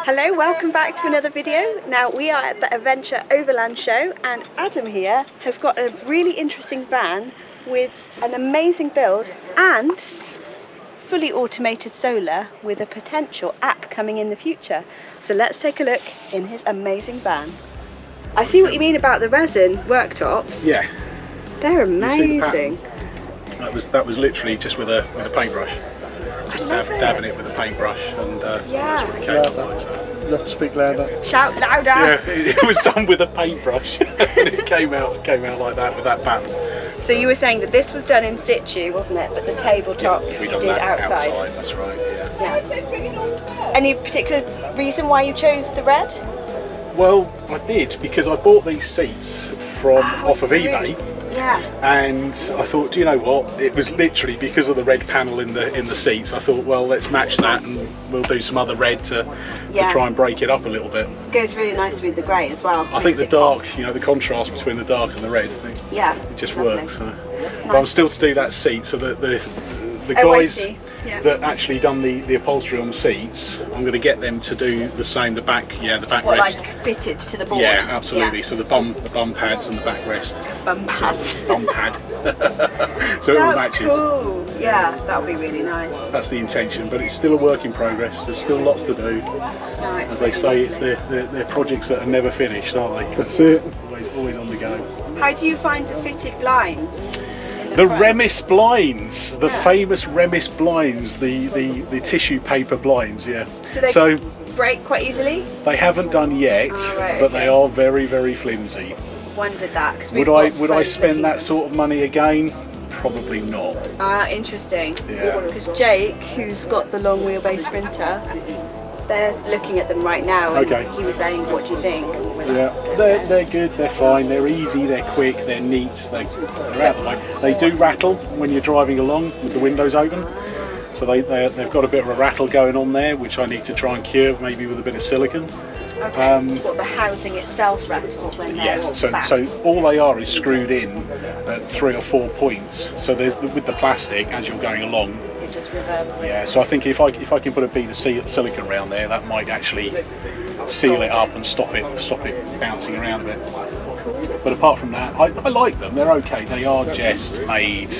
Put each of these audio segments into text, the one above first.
Hello, welcome back to another video. Now we are at the Adventure Overland Show and Adam here has got a really interesting van with an amazing build and fully automated solar with a potential app coming in the future. So let's take a look in his amazing van. I see what you mean about the resin worktops. Yeah. They're amazing. That was literally just with a paintbrush. Just dabbing it with a paintbrush, and that's what it came out like. So. You have to speak louder. Shout louder! Yeah, it was done with a paintbrush, and it came out like that with that pattern. So you were saying that this was done in situ, wasn't it? But the tabletop we you done did that outside. That's right. Yeah. Any particular reason why you chose the red? Well, I did because I bought these seats off of eBay. Yeah. And I thought, do you know what? It was literally because of the red panel in the seats. I thought, well, let's match that, and we'll do some other red to try and break it up a little bit. It goes really nicely with the grey as well. I think the dark, the contrast between the dark and the red, I think it just works. So. Nice. But I'm still to do that seat, so that the guys that actually done the upholstery on the seats, I'm going to get them to do the same. The backrest. Like fitted to the board. Yeah, absolutely. Yeah. So the bum pads and the backrest. Bum pads. Bum pad. So it all matches. Cool. Yeah, that would be really nice. That's the intention, but it's still a work in progress. There's still lots to do. No, As they say, it's they're projects that are never finished, aren't they? That's it. Always on the go. How do you find the fitted blinds? The Remis blinds, the famous Remis blinds, the tissue paper blinds, yeah. Do they so break quite easily? they haven't done yet, but they are very, very flimsy. Wondered that. Would I spend that sort of money again? Probably not. Ah, interesting. Yeah. Because Jake, who's got the long wheelbase sprinter, they're looking at them right now. And he was saying, "What do you think?" Yeah, they're good, they're fine, they're easy, they're quick, they're neat, they're out the way. They do rattle when you're driving along with the windows open, so they've got a bit of a rattle going on there, which I need to try and cure, maybe with a bit of silicone. Okay. What, the housing itself rattles when they're back? So all they are is screwed in at 3 or 4 points. So there's with the plastic as you're going along. It just reverberates. Yeah. So I think if I can put a bead of silicone around there, that might actually seal it up and stop it bouncing around a bit. Cool. But apart from that, I like them. They're okay. They are just made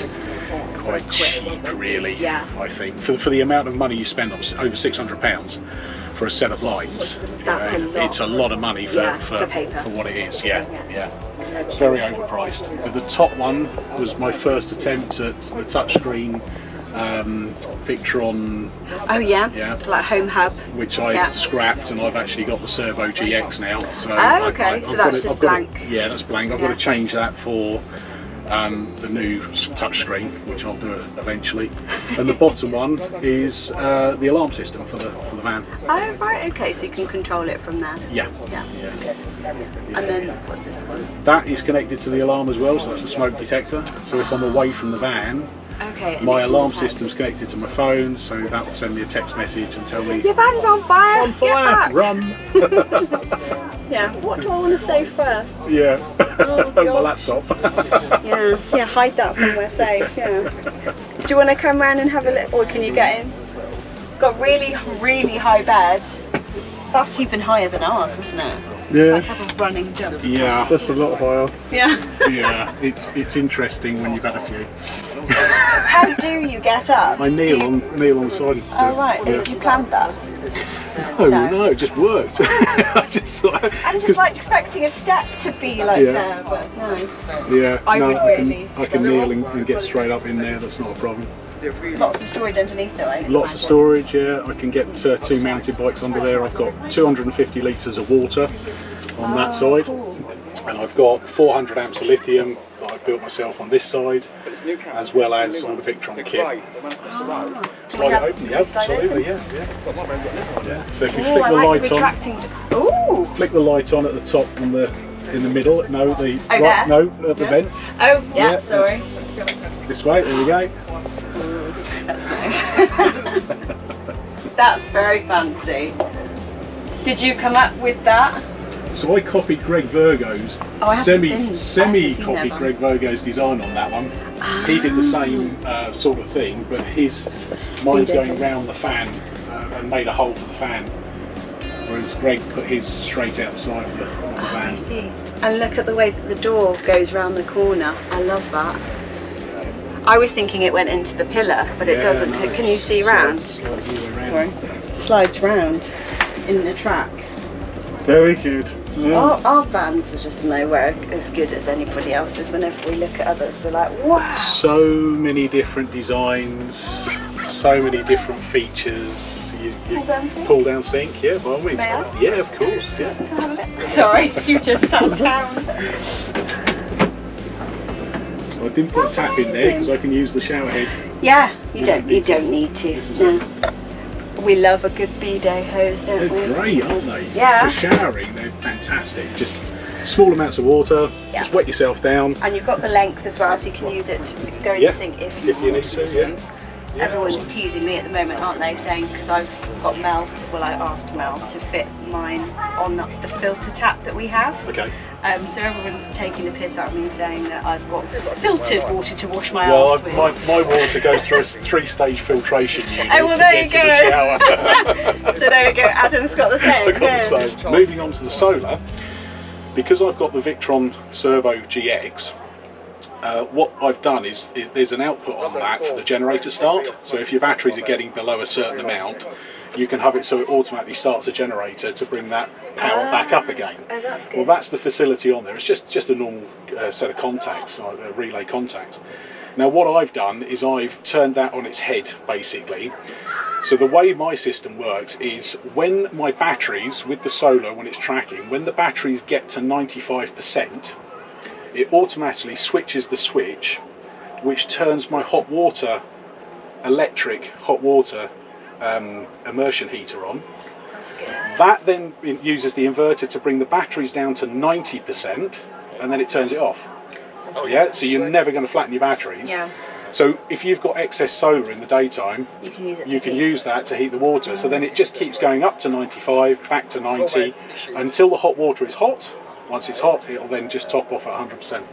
quite cheap, really. Yeah. I think for the amount of money you spend on over £600 for a set of blinds, That's a lot. it's a lot of money for paper. for what it is. Yeah. It's very overpriced. But the top one was my first attempt at the touchscreen Victron. Oh yeah. It's like home hub. Which I scrapped, and I've actually got the Servo GX now. So so that's just blank. Yeah, that's blank. I've got to change that for the new touchscreen, which I'll do eventually. And the bottom one is the alarm system for the van. Oh right, okay. So you can control it from there. Yeah. And then what's this one? That is connected to the alarm as well, so that's a smoke detector. So if I'm away from the van, my alarm system's connected to my phone, so that will send me a text message and tell me your van's on fire. On fire! Run! Yeah. What do I want to say first? Yeah. Oh, my laptop. Yeah. Hide that somewhere safe. Yeah. Do you want to come round and have a look, or can you get in? Got really, really high bed. That's even higher than ours, isn't it? Yeah. Like have a running jump. Yeah. That's a lot higher. Yeah. Yeah. It's interesting when you've had a few. How do you get up? I kneel on the side. Oh right. Did you plan that? No, it just worked. I'm just like expecting a step to be like there, but no. Yeah, I can kneel and get straight up in there. That's not a problem. Lots of storage underneath though, eh? Lots of storage, yeah. I can get 2 mountain bikes under there. I've got 250 litres of water on that side. Cool. And I've got 400 amps of lithium that I've built myself on this side, as well as all the Victron kit. Slide it open, yeah, absolutely, yeah. So if you flick the light on, flick the light on at the top and in the middle. No, at the vent. Oh yeah, sorry. This way. There we go. That's nice. That's very fancy. Did you come up with that? So I copied Greg Virgo's, semi-copied Greg Virgo's design on that one. He did the same sort of thing, but mine's going round the fan and made a hole for the fan. whereas Greg put his straight outside of the van. I see. And look at the way that the door goes round the corner. I love that. I was thinking it went into the pillar, but it doesn't. No, Can you see round? Slides all the way round. Slides round in the track. Very good. Yeah. Our vans are just nowhere as good as anybody else's. Whenever we look at others, we're like, wow. So many different designs, so many different features. Pull down sink, yeah, by all means. May I? Yeah, of course. Yeah. Sorry, you just sat down. I didn't put a tap in there because I can use the shower head. Yeah, you don't need to. No. We love a good bidet hose, don't we? They're great, aren't they? Yeah. For showering, they're fantastic. Just small amounts of water, just wet yourself down. And you've got the length as well, so you can use it to go in the sink if you need to. Yeah. Everyone's teasing me at the moment, aren't they? Saying, because I've got Mel, well, I asked Mel to fit mine on the filter tap that we have. Okay. So everyone's taking the piss out of me, saying that I've got filtered water to wash my Well, arse with. my water goes through a 3-stage filtration unit Oh, well, to there get you to the shower. So there we go, Adam's got the same. I've got the same. Moving on to the solar, because I've got the Victron Servo GX, what I've done is there's an output on that for the generator start. So if your batteries are getting below a certain amount, you can have it so it automatically starts a generator to bring that power back up again. Oh, that's good. Well, that's the facility on there. It's just a normal set of contacts, relay contacts. Now what I've done is I've turned that on its head, basically. So the way my system works is when my batteries, with the solar, when it's tracking, when the batteries get to 95%, it automatically switches the switch, which turns my hot water, electric hot water immersion heater on. That's good. That then uses the inverter to bring the batteries down to 90%, and then it turns it off. Yeah, so you're never going to flatten your batteries. Yeah. So if you've got excess solar in the daytime, You can use it. you can use that to heat the water. So then it just keeps going up to 95, back to 90, until the hot water is hot. Once it's hot, it'll then just top off at 100%.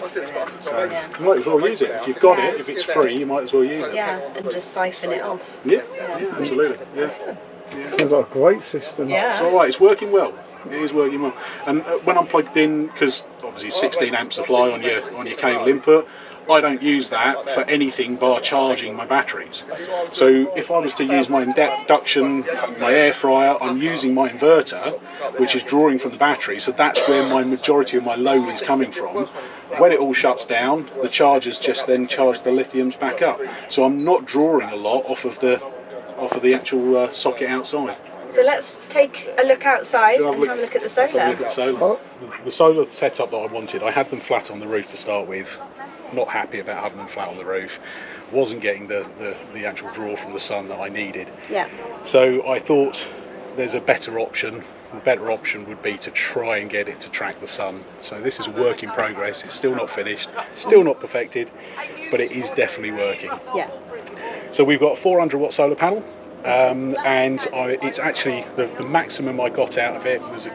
So you might as well use it. If you've got it, if it's free, you might as well use it. Yeah, and just siphon it off. Yeah, absolutely. Yeah. Sounds like a great system. Yeah. It's all right. It's working well. It is working well. And when I'm plugged in, because obviously 16 amp supply on your cable input, I don't use that for anything bar charging my batteries. So if I was to use my induction, my air fryer, I'm using my inverter, which is drawing from the battery. So that's where my majority of my load is coming from. When it all shuts down, the chargers just then charge the lithiums back up. So I'm not drawing a lot off of the actual socket outside. So let's take a look outside Have a and look- have a look at the Let's have a solar. look at the solar. The solar setup that I wanted, I had them flat on the roof to start with. Not happy about having them flat on the roof. Wasn't getting the actual draw from the sun that I needed. Yeah. So I thought there's a better option. The better option would be to try and get it to track the sun. So this is a work in progress. It's still not finished, still not perfected, but it is definitely working. Yeah. So we've got a 400 watt solar panel. It's actually the maximum I got out of it was a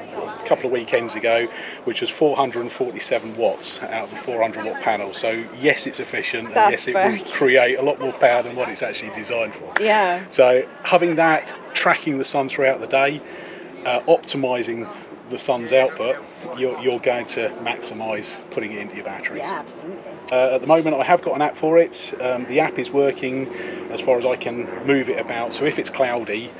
couple of weekends ago, which was 447 watts out of a 400 watt panel. So yes, it's efficient, and That's yes, it very will create a lot more power than what it's actually designed for. Yeah. So having that, tracking the sun throughout the day, optimizing the sun's output, you're going to maximise putting it into your batteries. Yeah, absolutely. At the moment I have got an app for it. The app is working as far as I can move it about. So if it's cloudy,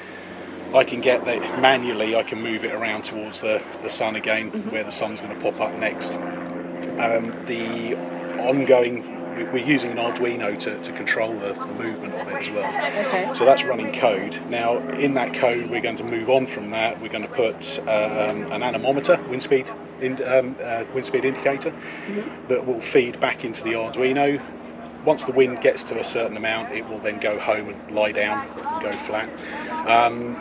I can get that manually, I can move it around towards the sun again, where the sun's going to pop up next. The ongoing, we're using an Arduino to control the movement of it as well. Okay. So that's running code. Now in that code we're going to move on from that. We're going to put an anemometer, wind speed indicator, that will feed back into the Arduino. Once the wind gets to a certain amount, it will then go home and lie down and go flat.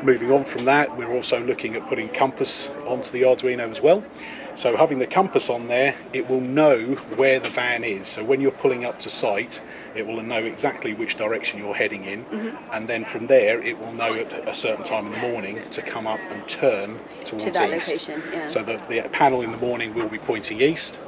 Moving on from that, we're also looking at putting compass onto the Arduino as well. So having the compass on there, it will know where the van is. So when you're pulling up to site, it will know exactly which direction you're heading in, and then from there it will know at a certain time in the morning to come up and turn towards To that east. location, yeah. So the panel in the morning will be pointing east.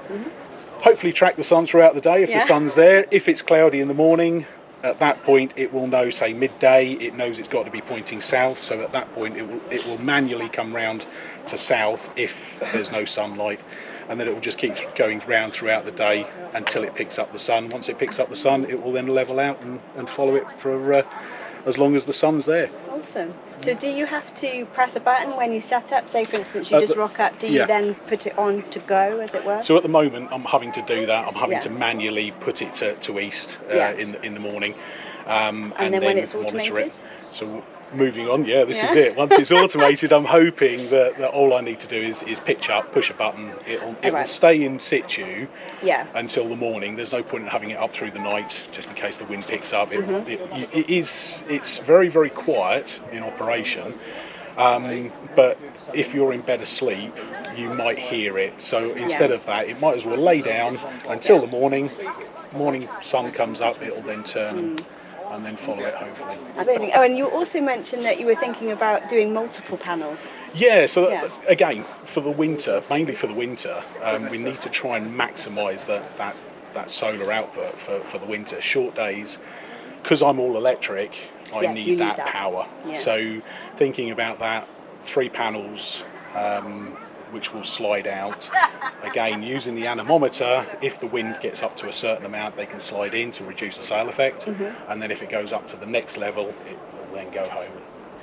Hopefully track the sun throughout the day if the sun's there. If it's cloudy in the morning, at that point it will know, say midday, it knows it's got to be pointing south, so at that point it will manually come round to south if there's no sunlight, and then it will just keep going round throughout the day until it picks up the sun. Once it picks up the sun, it will then level out and follow it for as long as the sun's there. Awesome. So do you have to press a button when you set up? Say for instance you just rock up, do you then put it on to go, as it were? So at the moment I'm having to do that. I'm having to manually put it to east in the morning, and then when it's automated? So moving on, this is it. Once it's automated, I'm hoping that all I need to do is pitch up, push a button. It will stay in situ until the morning. There's no point in having it up through the night, just in case the wind picks up. It's very, very quiet in operation, but if you're in bed asleep, you might hear it. So instead of that, it might as well lay down until the morning sun comes up. It'll then turn and then follow it, hopefully. Amazing. Oh, and you also mentioned that you were thinking about doing multiple panels. Yeah, so again, for the winter, mainly for the winter, we need to try and maximise that solar output for the winter. Short days, because I'm all electric, I need that power. Yeah. So thinking about that, 3 panels, which will slide out. Again, using the anemometer, if the wind gets up to a certain amount, they can slide in to reduce the sail effect. And then if it goes up to the next level, it will then go home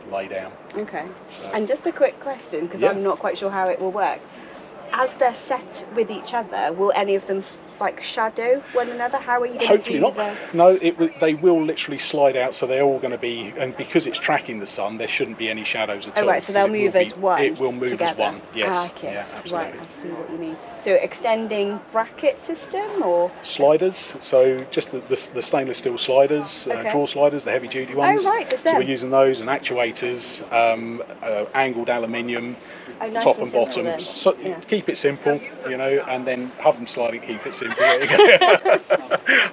and lay down. Okay. So, and just a quick question, because I'm not quite sure how it will work. As they're set with each other, will any of them like shadow one another? How are you going Hopefully to do not. No, they will literally slide out, so they're all going to be, and because it's tracking the sun, there shouldn't be any shadows at all. Right, so they'll move as one. It will move together. As one. Yes. Okay. Yeah, absolutely. Right, I see what you mean. So extending bracket system or sliders? So just the stainless steel sliders, draw sliders, the heavy duty ones. Oh right, just them. So we're using those, and actuators, angled aluminium, nice top and bottom. So keep it simple, and then have them sliding. Keep it simple. There you go.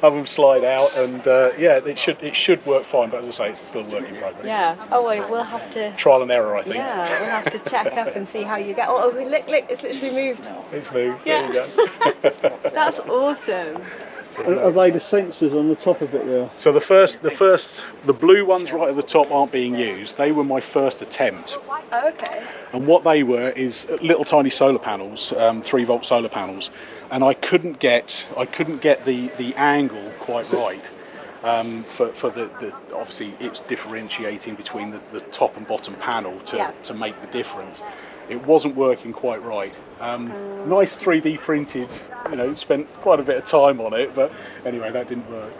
Have them slide out, and it should work fine. But as I say, it's still a work in progress. Yeah. Oh, we'll have to trial and error, I think. Yeah, we'll have to check up and see how you get. Oh, look! It's literally moved. It's moved. Yeah. There you go. That's awesome. Are they the sensors on the top of it there? So the blue ones right at the top aren't being used. They were my first attempt. Oh, okay. And what they were is little tiny solar panels, 3-volt solar panels, and I couldn't get the angle quite right. For the obviously it's differentiating between the top and bottom panel to make the difference. It wasn't working quite right. Nice 3D printed, spent quite a bit of time on it, but anyway, that didn't work.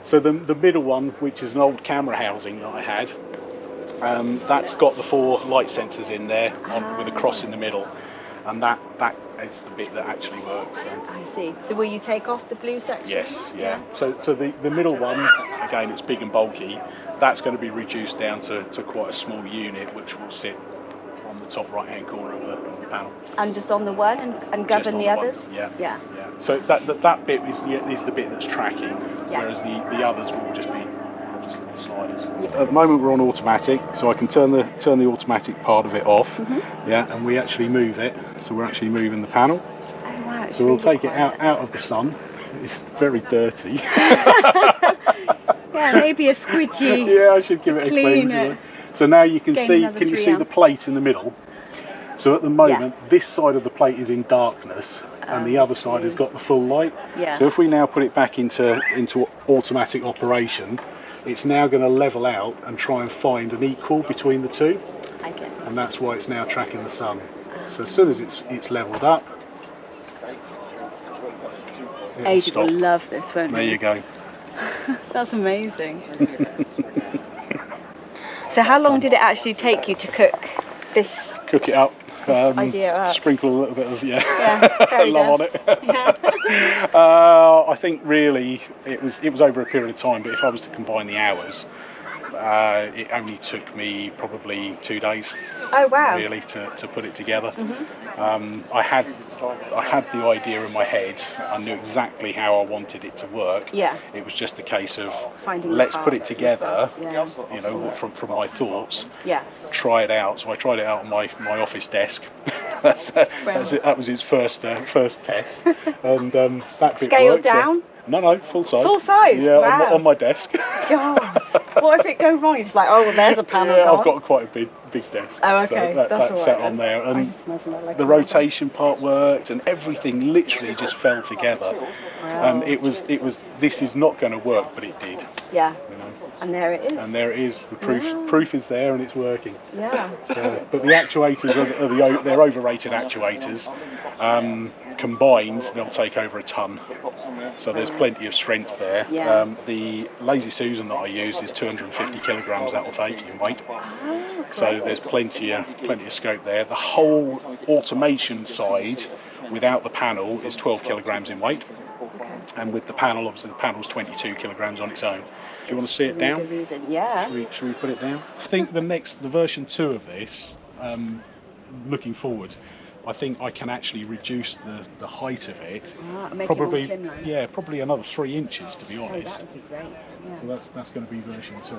So the middle one, which is an old camera housing that I had, that's got the 4 light sensors in there with a cross in the middle, and that is the bit that actually works. So. I see. So will you take off the blue section? Yes, yeah. So the middle one, again, it's big and bulky. That's going to be reduced down to quite a small unit, which will sit on the top right-hand corner of the panel. And just on the one and govern the others? Yeah. So that bit is the bit that's tracking, whereas the others will just be sliders. At the moment we're on automatic, so I can turn the automatic part of it off, and we actually move it, so we're actually moving the panel. Oh wow! So we'll take it out of the sun. It's very dirty. Yeah, maybe a squidgy. Yeah, I should give it a clean. So now you can see. Can you see the plate in the middle? So at the moment, this side of the plate is in darkness, and the other side has got the full light. Yeah. So if we now put it back into automatic operation, it's now going to level out and try and find an equal between the two. Okay. And that's why it's now tracking the sun. So as soon as it's leveled up, Ada will love this, won't There you go. That's amazing. So how long did it actually take you to cook this? Cook it up. Idea up. Sprinkle a little bit of love on it. I think really it was over a period of time, but if I was to combine the hours, it only took me probably 2 days. Oh wow! Really to put it together. I had the idea in my head. I knew exactly how I wanted it to work. Yeah. It was just a case of let's put it together. From my thoughts. Yeah. Try it out. So I tried it out on my office desk. That was his first test, and that bit Scaled worked, down. No, full size. Full size? Yeah, Wow. on my desk. God. What if it goes wrong? It's like, oh, well, there's a panel. Yeah, gone. I've got quite a big desk. Oh, okay. So That's all that's set right on then. there. I And just imagine that like the rotation part worked, and everything literally just fell together. Wow. It was. This is not going to work, but it did. Yeah. You know. And there it is. And there it is. The proof. Wow. Proof is there, and it's working. Yeah. So, but the actuators they're overrated actuators. Combined, they'll take over a ton. So there's plenty of strength there. Yeah. The Lazy Susan that I use is 250 kilograms that will take in weight. Oh, So there's plenty of scope there. The whole automation side, without the panel, is 12 kilograms in weight. okay. And with the panel, obviously the panel's 22 kilograms on its own. Do you want to see it Really down? good reason. Yeah. Should we put it down? I think the version 2 of this, looking forward, I think I can actually reduce the height of it. Make Probably, it more slimline. yeah, probably another 3 inches, to be Oh, honest. that would be great. Yeah. So that's going to be version 2.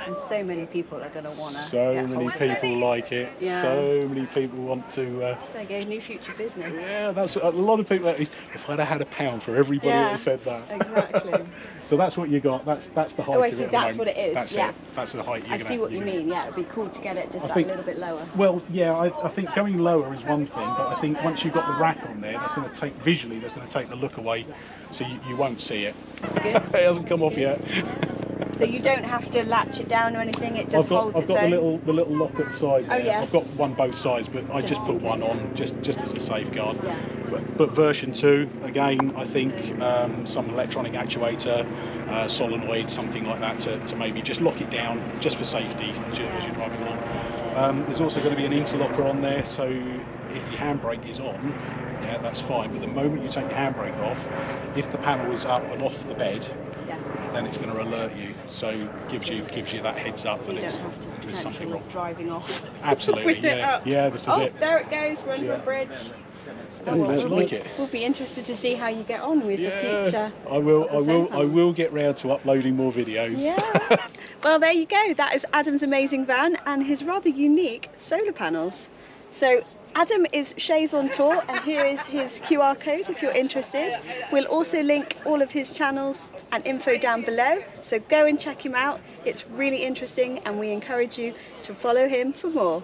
And so many people are going to want to. So many people like it. Yeah. So many people want to. So there you go, new future business. Yeah, that's a lot of people. If I'd have had £1 for everybody Yeah, that said that. Exactly. So that's what you got. That's the height Oh, I of see, it. that's what it is, That's yeah. it. That's the height you're I going see what you mean. Yeah, it'd be cool to get it just I that think- little bit lower. Well, yeah, I think going lower is one thing, but I think once you've got the rack on there, that's going to take visually. That's going to take the look away, so you won't see it. That's good. It hasn't come off yet. So you don't have to latch it down or anything. It just holds I've its got own. the little lock at the side there. yeah. I've got one both sides, but I just put one on just as a safeguard. Yeah. But version 2, again, I think some electronic actuator, solenoid, something like that to maybe just lock it down just for safety as you're driving along. There's also going to be an interlocker on there, so if your handbrake is on, yeah, that's fine. But the moment you take your handbrake off, if the panel is up and off the bed, Yeah. then it's going to alert you. So gives you that heads up So that you don't have to there's something potentially wrong. driving off. Absolutely, with it yeah, up. yeah. This is Oh, it. there it goes. We're under a Yeah. bridge. I like it. We'll be interested to see how you get on with the future. I will. solar I will get round to uploading more videos. Yeah. Well, there you go. That is Adam's amazing van and his rather unique solar panels. So Adam is Shays on Tour, and here is his QR code if you're interested. We'll also link all of his channels and info down below, so go and check him out. It's really interesting, and we encourage you to follow him for more.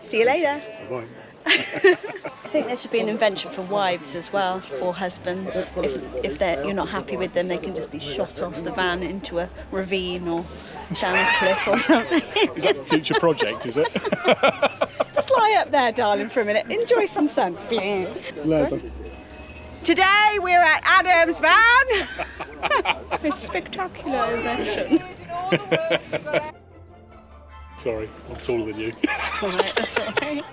See you later. Bye. I think there should be an invention for wives as well, or husbands. If you're not happy with them, they can just be shot off the van into a ravine or down a cliff or something. Is that a future project? Is it? Just lie up there, darling, for a minute. Enjoy some sun. Leather. Today we're at Adam's van. A spectacular invention. Sorry, I'm taller than you. Alright, that's alright.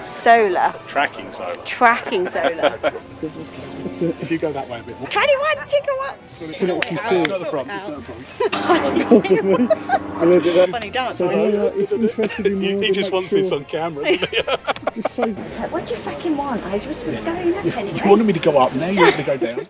Solar. Tracking solar. Tracking solar. That's it. If you go that way a bit more. 21 gigawatts. Put it if you see It's it. not the front. It's not the front. Top of me. I look at that. Funny dance. So if you're interested in more, He just wants this on camera. Doesn't he? Just say What do you fucking want? I just was going up anyway. You wanted me to go up, now you want me to go down.